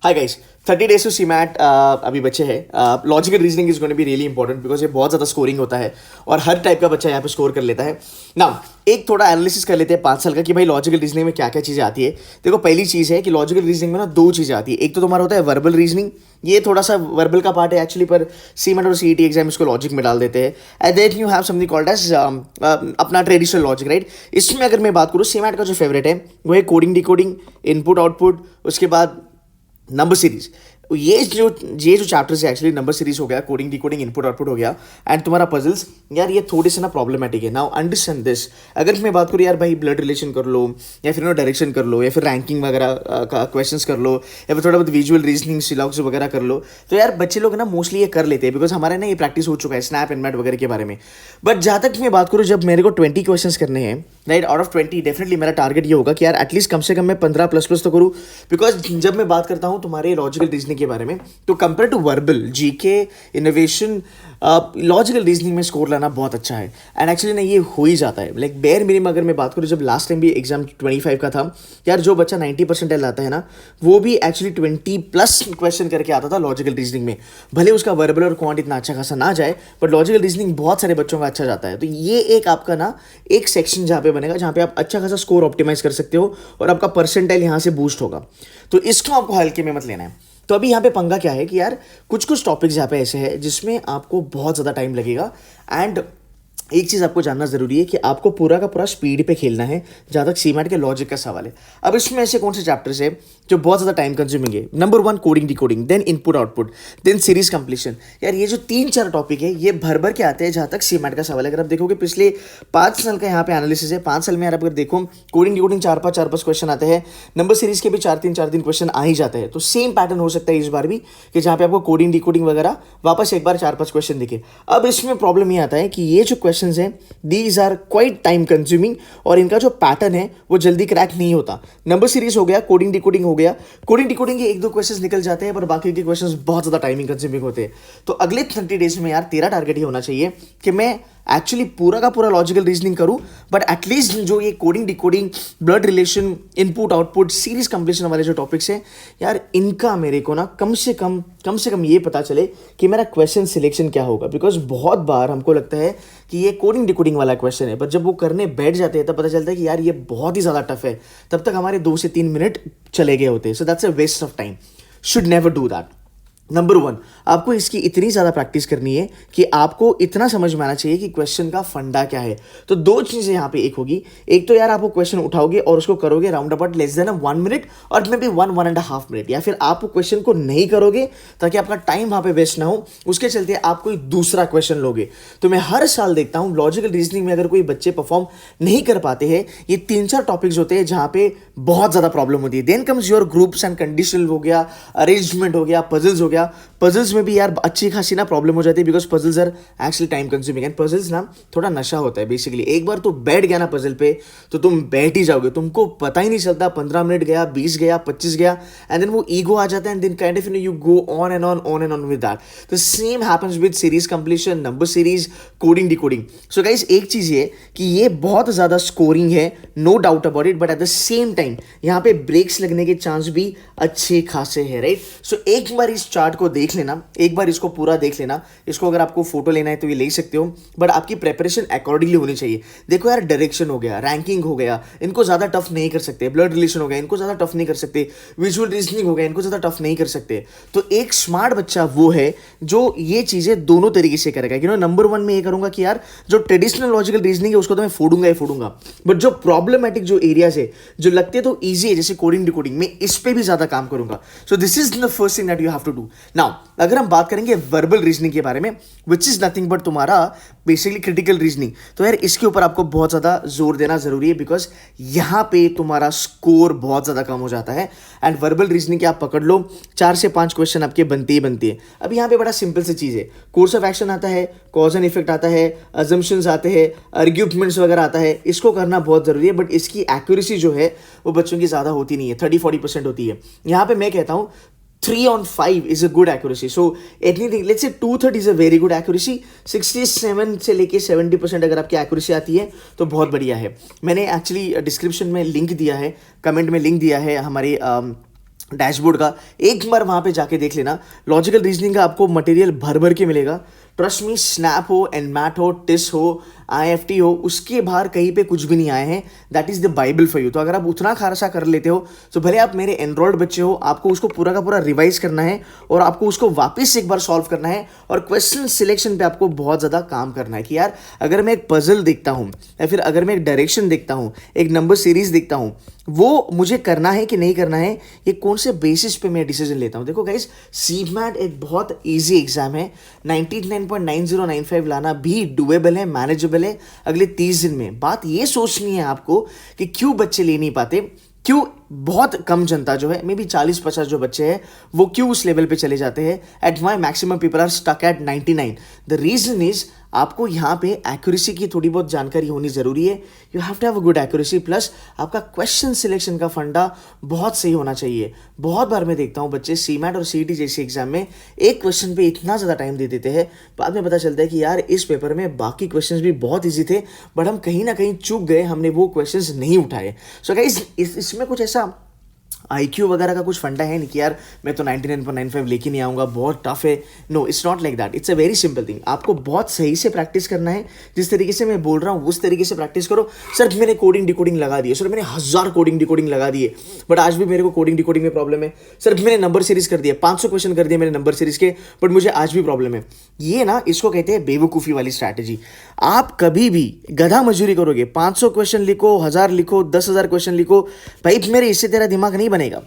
Hi guys, 30 days to CMAT अभी बच्चे हैं। Logical reasoning is going to be really important because ये बहुत ज़्यादा स्कोरिंग होता है और हर टाइप का बच्चा यहाँ पे स्कोर कर लेता है ना। एक थोड़ा एनालिसिस कर लेते हैं 5 साल का कि भाई लॉजिकल रीजनिंग में क्या क्या चीज़ें आती है। देखो, पहली चीज़ है कि लॉजिकल रीजनिंग में ना 2 चीज़ें आती है। एक तो तुम्हारा होता है वर्बल रीजनिंग, ये थोड़ा सा वर्बल का पार्ट है एक्चुअली, पर सीमेट और सीईटी एग्जाम इसको लॉजिक में डाल देते हैं। And then you have something called as अपना ट्रेडिशनल लॉजिक, राइट। इसमें अगर मैं बात करूँ, सीमेट का जो फेवरेट है वो है कोडिंग डिकोडिंग, इनपुट आउटपुट, उसके बाद नंबर सीरीज। ये जो चैप्टर्स है एक्चुअली, नंबर सीरीज हो गया, कोडिंग डिकोडिंग, इनपुट आउटपुट हो गया, एंड तुम्हारा पजल्स, यार ये थोड़े से ना प्रॉब्लमेटिक है। Now understand this. अगर मैं बात करूँ यार भाई ब्लड रिलेशन कर लो, या फिर डायरेक्शन कर लो, या फिर रैंकिंग वगैरह का क्वेश्चंस कर लो, या फिर थोड़ा बहुत विजुअल रीजनिंग सिलॉग्स वगैरह कर लो, तो यार बच्चे लोग ना मोस्टली ये कर लेते हैं बिकॉज हमारे ना ये प्रैक्टिस हो चुका है स्नैप एंड मैट वगैरह के बारे में। बट जहाँ तक मैं बात करूँ, जब मेरे को 20 क्वेश्चंस करने हैं, राइट, आउट ऑफ 20 डेफिनेटली मेरा टारगेट ये होगा कि यार एटलीस्ट कम से कम मैं 15 प्लस तो करूँ। बिकॉज जब मैं बात करता हूँ तुम्हारे लॉजिकल रीजनिंग के बारे में, तो compare to verbal, GK, innovation, logical reasoning में स्कोर लाना बहुत अच्छा है। एंड एक्चुअली ना ये हो ही जाता है। लाइक बेयर मिनिमम अगर मैं बात करूँ, जब लास्ट टाइम भी एग्जाम 25 का था, यार जो बच्चा 90% लाता है ना, वो भी एक्चुअली 20+ क्वेश्चन करके आता था लॉजिकल रीजनिंग में। भले उसका वर्बल और क्वांट इतना अच्छा खासा ना जाए, बट लॉजिकल रीजनिंग बहुत सारे बच्चों का अच्छा जाता है। तो ये एक आपका ना एक सेक्शन जहाँ पे बनेगा, जहाँ पे आप अच्छा खासा स्कोर ऑप्टिमाइज कर सकते हो और आपका परसेंटाइल यहाँ से बूस्ट होगा। तो इसको आपको हल्के में मत लेना है। तो अभी यहाँ पे पंगा क्या है कि यार कुछ टॉपिक्स यहाँ पे ऐसे हैं जिसमें आपको बहुत ज़्यादा टाइम लगेगा। एंड एक चीज़ आपको जानना ज़रूरी है कि आपको पूरा का पूरा स्पीड पे खेलना है जहाँ तक सीमेट के लॉजिक का सवाल है। अब इसमें ऐसे कौन से चैप्टर्स है जो बहुत ज़्यादा टाइम कंज्यूमिंग है? Number 1 coding decoding, then input output, then series completion. यार ये जो 3-4 टॉपिक है, ये भर भर के आते हैं जहाँ तक सीमेट का सवाल है। अगर आप देखोगे पिछले 5 साल का यहाँ पे एनालिसिस है, 5 साल में यार अगर देखो, कोडिंग डिकोडिंग 4-5 क्वेश्चन आते हैं, नंबर सीरीज के भी 4-3 क्वेश्चन आ ही जाते हैं। तो सेम पैटर्न हो सकता है इस बार भी कि जहाँ पे आपको कोडिंग डिकोडिंग वगैरह वापस एक बार 4-5 क्वेश्चन दिखे। अब इसमें प्रॉब्लम ये आता है कि ये जो क्वेश्चन हैं, these are quite time consuming और इनका जो पैटर्न है वो जल्दी क्रैक नहीं होता। नंबर सीरीज हो गया, कोडिंग डिकोडिंग हो गया, कोडिंग डिकोडिंग के 1-2 क्वेश्चंस निकल जाते हैं, पर बाकी के क्वेश्चंस बहुत ज़्यादा टाइमिंग कंज्यूमिंग होते हैं। तो अगले 30 डेज में यार तेरा टारगेट ये होना चाहिए कि मैं एक्चुअली पूरा का पूरा लॉजिकल रीजनिंग करूं, बट एटलीस्ट जो ये coding decoding, blood relation, input output, series completion वाले जो टॉपिक्स हैं, यार इनका मेरे को ना कम से कम ये पता चले कि मेरा क्वेश्चन सिलेक्शन क्या होगा। बिकॉज बहुत बार हमको लगता है कि ये कोडिंग डिकोडिंग वाला क्वेश्चन है, पर जब वो करने बैठ जाते हैं तब पता चलता है कि यार ये बहुत ही ज़्यादा टफ है। तब तक हमारे 2 से 3 मिनट चले गए होते हैं। So that's a waste of time, should never do that. Number 1, आपको इसकी इतनी ज़्यादा प्रैक्टिस करनी है कि आपको इतना समझ में आना चाहिए कि क्वेश्चन का फंडा क्या है। तो 2 चीज़ें यहाँ पे एक होगी। एक तो यार आपको क्वेश्चन उठाओगे और उसको करोगे round about less than 1 minute और मे बी 1-1.5 मिनट, या फिर आप क्वेश्चन को नहीं करोगे ताकि आपका टाइम वहाँ पे वेस्ट ना हो, उसके चलते आप कोई दूसरा क्वेश्चन लोगे। तो मैं हर साल देखता हूँ लॉजिकल रीजनिंग में अगर कोई बच्चे परफॉर्म नहीं कर पाते हैं, ये 3-4 टॉपिक्स होते हैं जहाँ पे बहुत ज़्यादा प्रॉब्लम होती है। Then comes your groups and conditional हो गया, अरेंजमेंट हो गया, पजल्स हो गया। पजल्स में भी यार अच्छी खासी ना प्रॉब्लम हो जाती है because puzzles are actually time consuming. And puzzles ना थोड़ा नशा होता है बेसिकली। एक बार तो बैठ गया ना पजल पे, तो तुम बैठ ही जाओगे, तुमको पता ही नहीं चलता 15 मिनट गया, 20 गया, 25 गया, एंड देन वो ईगो आ जाता है and then kind of you go on and on with that. तो same happens with series completion, number series, coding decoding. So guys, एक चीज ये कि ये बहुत ज्यादा स्कोरिंग है, no doubt about it, but at the same time यहाँ पे ब्रेक्स लगने के चांस भी अच्छे खासे हैं, राइट। सो एक बार इस चार्ट को देख लेना, एक बार इसको पूरा देख लेना। इसको अगर आपको फोटो लेना है तो ये ले सकते हो, बट आपकी प्रेपरेशन अकॉर्डिंगली होनी चाहिए। देखो यार, डायरेक्शन हो गया, रैंकिंग हो गया, इनको ज़्यादा टफ नहीं कर सकते। ब्लड रिलेशन हो गया, इनको ज़्यादा टफ नहीं कर सकते। विजुअल रीजनिंग हो गया, इनको ज़्यादा टफ नहीं कर सकते। तो एक स्मार्ट बच्चा वो है जो ये चीज़ें दोनों तरीके से करेगा। नंबर 1 में ये करूँगा कि यार जो ट्रेडिशनल लॉजिकल रीजनिंग है उसको तो मैं फोड़ूंगा ही फोड़ूंगा, बट जो प्रॉब्लमेटिक जो एरियाज है, जो लगते तो ईजी है, जैसे कोडिंग डिकोडिंग, मैं इस पे भी ज़्यादा काम करूंगा। So this is the first thing that you have to do. Now अगर हम बात करेंगे वर्बल रीजनिंग के बारे में, विच इज नथिंग बट तुम्हारा बेसिकली क्रिटिकल रीजनिंग, तो यार इसके ऊपर आपको बहुत ज़्यादा जोर देना जरूरी है बिकॉज यहाँ पे तुम्हारा स्कोर बहुत ज़्यादा कम हो जाता है। एंड वर्बल रीजनिंग के आप पकड़ लो, 4 से 5 क्वेश्चन आपके बनते ही बनते हैं। अब यहाँ पे बड़ा सिंपल सी चीज़ है, कोर्स ऑफ एक्शन आता है, कॉज एंड इफेक्ट आता है, अजम्पशंस आते हैं, आर्ग्यूमेंट्स वगैरह आता है। इसको करना बहुत ज़रूरी है, बट इसकी एक्यूरेसी जो है वो बच्चों की ज़्यादा होती नहीं है, 30-40% होती है। यहाँ पे मैं कहता हूँ 3 on 5 is a good accuracy. So anything, let's say 2/3 is a very good accuracy. 67 से लेके 70% अगर आपकी accuracy आती है तो बहुत बढ़िया है। मैंने एक्चुअली डिस्क्रिप्शन में लिंक दिया है, कमेंट में लिंक दिया है हमारे डैशबोर्ड का, एक बार वहाँ पे जाके देख लेना। लॉजिकल रीजनिंग का आपको मटेरियल भर भर के मिलेगा। ट्रस्ट मी, स्नैप हो, एनमैट हो, टिस हो, आईएफटी हो, उसके बाहर कहीं पे कुछ भी नहीं आए हैं। That is the Bible for you. तो अगर आप उतना खासा कर लेते हो तो भले आप मेरे एनरोल्ड बच्चे हो, आपको उसको पूरा का पूरा रिवाइज करना है और आपको उसको वापस एक बार सॉल्व करना है और क्वेश्चन सिलेक्शन पे आपको बहुत ज़्यादा काम करना है कि यार अगर मैं एक पजल देखता हूँ या फिर अगर मैं एक डायरेक्शन देखता हूँ, एक नंबर सीरीज देखता हूँ, वो मुझे करना है कि नहीं करना है, ये कौन से बेसिस पे मैं डिसीजन लेता हूँ। देखो गाइस, सीमैट एक बहुत इजी एग्जाम है। 99.9095 लाना भी डुएबल है, मैनेजेबल है अगले 30 दिन में। बात ये सोचनी है आपको कि क्यों बच्चे ले नहीं पाते, क्यों बहुत कम जनता जो है, मे बी 40-50 जो बच्चे हैं वो क्यों उस लेवल पे चले जाते हैं। At my maximum people are stuck at 99। The reason is आपको यहाँ पे एक्यूरेसी की थोड़ी बहुत जानकारी होनी जरूरी है। You have to have a good accuracy, plus आपका क्वेश्चन सिलेक्शन का फंडा बहुत सही होना चाहिए। बहुत बार मैं देखता हूँ बच्चे सीमैट और सीईटी जैसे एग्जाम में एक क्वेश्चन पे इतना ज़्यादा टाइम दे देते हैं, बाद में पता चलता है कि यार इस पेपर में बाकी क्वेश्चन भी बहुत ईजी थे बट हम कहीं ना कहीं चूक गए, हमने वो क्वेश्चन नहीं उठाए। सो गाइस, इसमें कुछ ऐसा IQ वगैरह का कुछ फंडा है नहीं कि यार मैं तो 99.95 लेके नहीं आऊँगा, बहुत टफ है। No, it's not like that. It's a very simple thing. आपको बहुत सही से प्रैक्टिस करना है। जिस तरीके से मैं बोल रहा हूँ उस तरीके से प्रैक्टिस करो। सर मैंने कोडिंग डिकोडिंग लगा दी है, सर मैंने 1000 कोडिंग डिकोडिंग लगा दिए बट आज भी मेरे को कोडिंग डिकोडिंग में प्रॉब्लम है। सर मैंने नंबर सीरीज कर दिया, 500 क्वेश्चन कर दिए मैंने नंबर सीरीज के, बट मुझे आज भी प्रॉब्लम है। ये ना, इसको कहते हैं बेवकूफ़ी वाली स्ट्रैटेजी। आप कभी भी गधा मजदूरी करोगे, 500 क्वेश्चन लिखो, 1000 लिखो, 10,000 क्वेश्चन लिखो, भाई मेरे इससे तेरा दिमाग नहीं बनेगा।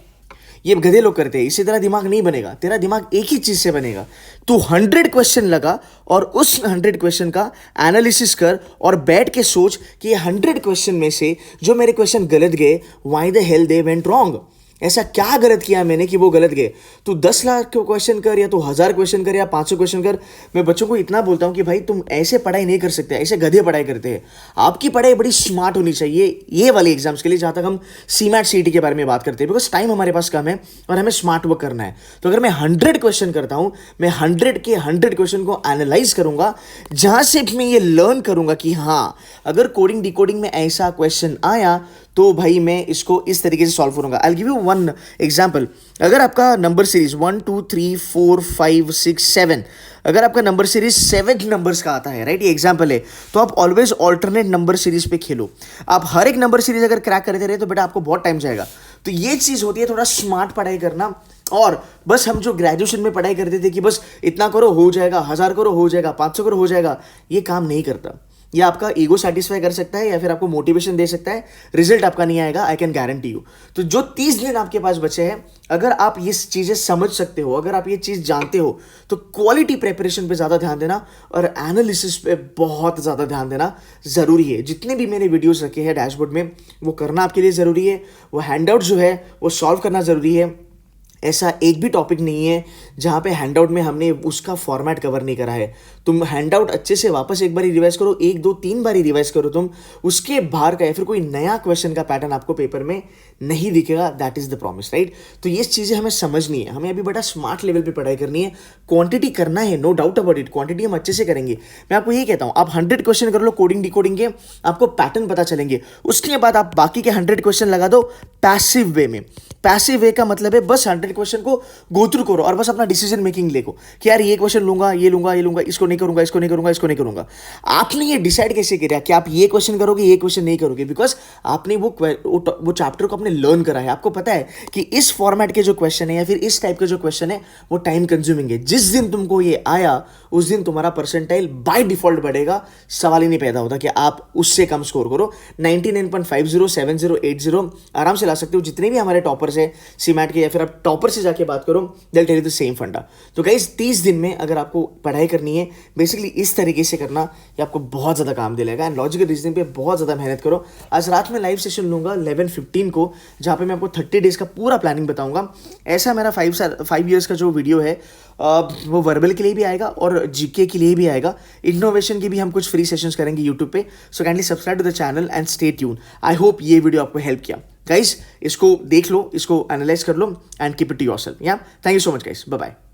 ये गधे लोग करते हैं, इससे तेरा दिमाग नहीं बनेगा। तेरा दिमाग एक ही चीज से बनेगा, तू 100 क्वेश्चन लगा और उस 100 क्वेश्चन का एनालिसिस कर और बैठ के सोच कि ये 100 क्वेश्चन में से जो मेरे क्वेश्चन गलत गए, why the hell they went wrong. ऐसा क्या गलत किया मैंने कि वो गलत गए। तू 10 लाख क्वेश्चन कर या तू 1000 क्वेश्चन कर या 500 क्वेश्चन कर। मैं बच्चों को इतना बोलता हूँ कि भाई तुम ऐसे पढ़ाई नहीं कर सकते, ऐसे गधे पढ़ाई करते हैं। आपकी पढ़ाई बड़ी स्मार्ट होनी चाहिए ये वाले एग्जाम्स के लिए, जहाँ तक हम सीमैट सीईटी के बारे में बात करते हैं, बिकॉज टाइम हमारे पास कम है और हमें स्मार्ट वर्क करना है। तो अगर मैं 100 क्वेश्चन करता हूँ, मैं 100 के 100 क्वेश्चन को एनालाइज करूंगा, जहाँ से मैं ये लर्न करूंगा कि हाँ अगर कोडिंग डिकोडिंग में ऐसा क्वेश्चन आया तो भाई मैं इसको इस तरीके से सॉल्व करूंगा। I give you one example. अगर आपका नंबर सीरीज 1 2 3 4 5 6 7, अगर आपका नंबर सीरीज 7 नंबर्स का आता है, राइट, ये एग्जांपल है, तो आप ऑलवेज ऑल्टरनेट नंबर सीरीज पे खेलो। आप हर एक नंबर सीरीज अगर क्रैक करते रहे तो बेटा आपको बहुत टाइम जाएगा। तो ये चीज़ होती है थोड़ा स्मार्ट पढ़ाई करना। और बस हम जो ग्रेजुएशन में पढ़ाई करते थे कि बस इतना करो हो जाएगा, 1000 करो हो जाएगा, 500 करो हो जाएगा, ये काम नहीं करता। ये आपका ईगो सेटिस्फाई कर सकता है या फिर आपको मोटिवेशन दे सकता है, रिजल्ट आपका नहीं आएगा, आई कैन गारंटी यू। तो जो 30 दिन आपके पास बचे हैं, अगर आप ये चीज़ें समझ सकते हो, अगर आप ये चीज़ जानते हो, तो क्वालिटी प्रिपरेशन पे ज़्यादा ध्यान देना और एनालिसिस पे बहुत ज़्यादा ध्यान देना ज़रूरी है। जितने भी मैंने वीडियोस रखे हैं डैशबोर्ड में, वो करना आपके लिए ज़रूरी है। वो हैंडआउट जो है वो सॉल्व करना ज़रूरी है। ऐसा एक भी टॉपिक नहीं है जहाँ पे हैंडआउट में हमने उसका फॉर्मेट कवर नहीं करा है। तुम हैंडआउट अच्छे से वापस एक बार ही रिवाइज करो, 1 2 3 बार ही रिवाइज करो तुम, उसके बाहर का या फिर कोई नया क्वेश्चन का पैटर्न आपको पेपर में नहीं दिखेगा। That is the promise, right. तो ये चीज़ें हमें समझनी है, हमें अभी बड़ा स्मार्ट लेवल पे पढ़ाई करनी है। क्वांटिटी करना है, no doubt about it, quantity हम अच्छे से करेंगे। मैं आपको ये कहता हूँ, आप 100 क्वेश्चन कर लो कोडिंग डिकोडिंग के, आपको पैटर्न पता चलेंगे। उसके बाद आप बाकी के 100 क्वेश्चन लगा दो पैसिव वे में। पैसिव वे का मतलब है बस 100 क्वेश्चन को गो थ्रू करो और बस अपना डिसीजन मेकिंग लेको कि यार ये क्वेश्चन लूंगा, ये लूंगा, ये लूंगा, इसको नहीं करूंगा, इसको नहीं करूंगा, इसको नहीं करूंगा। आपने ये डिसाइड कैसे किया कि आप ये क्वेश्चन करोगे, ये क्वेश्चन नहीं करोगे? बिकॉज आपने वो चैप्टर को आपने लर्न करा है। आपको पता है कि इस फॉर्मेट के जो क्वेश्चन है या फिर इस टाइप के जो क्वेश्चन है वो टाइम कंज्यूमिंग है। जिस दिन तुमको ये आया उस दिन तुम्हारा परसेंटाइल बाय डिफॉल्ट बढ़ेगा। सवाल ही नहीं पैदा होता कि आप उससे कम स्कोर करो। 99.50 70 80 आराम से ला सकते हो। जितने भी हमारे टॉपर्स है सीमैट के, या फिर आप टॉपर से जाके बात करो, दिल टेल यू द सेम फंडा। तो गाइस 30 दिन में अगर आपको पढ़ाई करनी है बेसिकली इस तरीके से करना, ये आपको बहुत ज़्यादा काम दिलाएगा। एंड लॉजिकल रीजनिंग पे बहुत ज़्यादा मेहनत करो। आज रात में लाइव सेशन लूंगा 11:15 को, जहाँ पे मैं आपको 30 डेज का पूरा प्लानिंग बताऊंगा। ऐसा मेरा 5 ईयर्स का जो वीडियो है वो वर्बल के लिए भी आएगा और जीके के लिए भी आएगा। इनोवेशन की भी हम कुछ फ्री सेशंस करेंगे यूट्यूब पे। So kindly subscribe to the channel and stay tune. I hope ये वीडियो आपको हेल्प किया। गाइस इसको देख लो, इसको एनालाइज कर लो and keep it to yourself. या thank you so much guys, bye bye.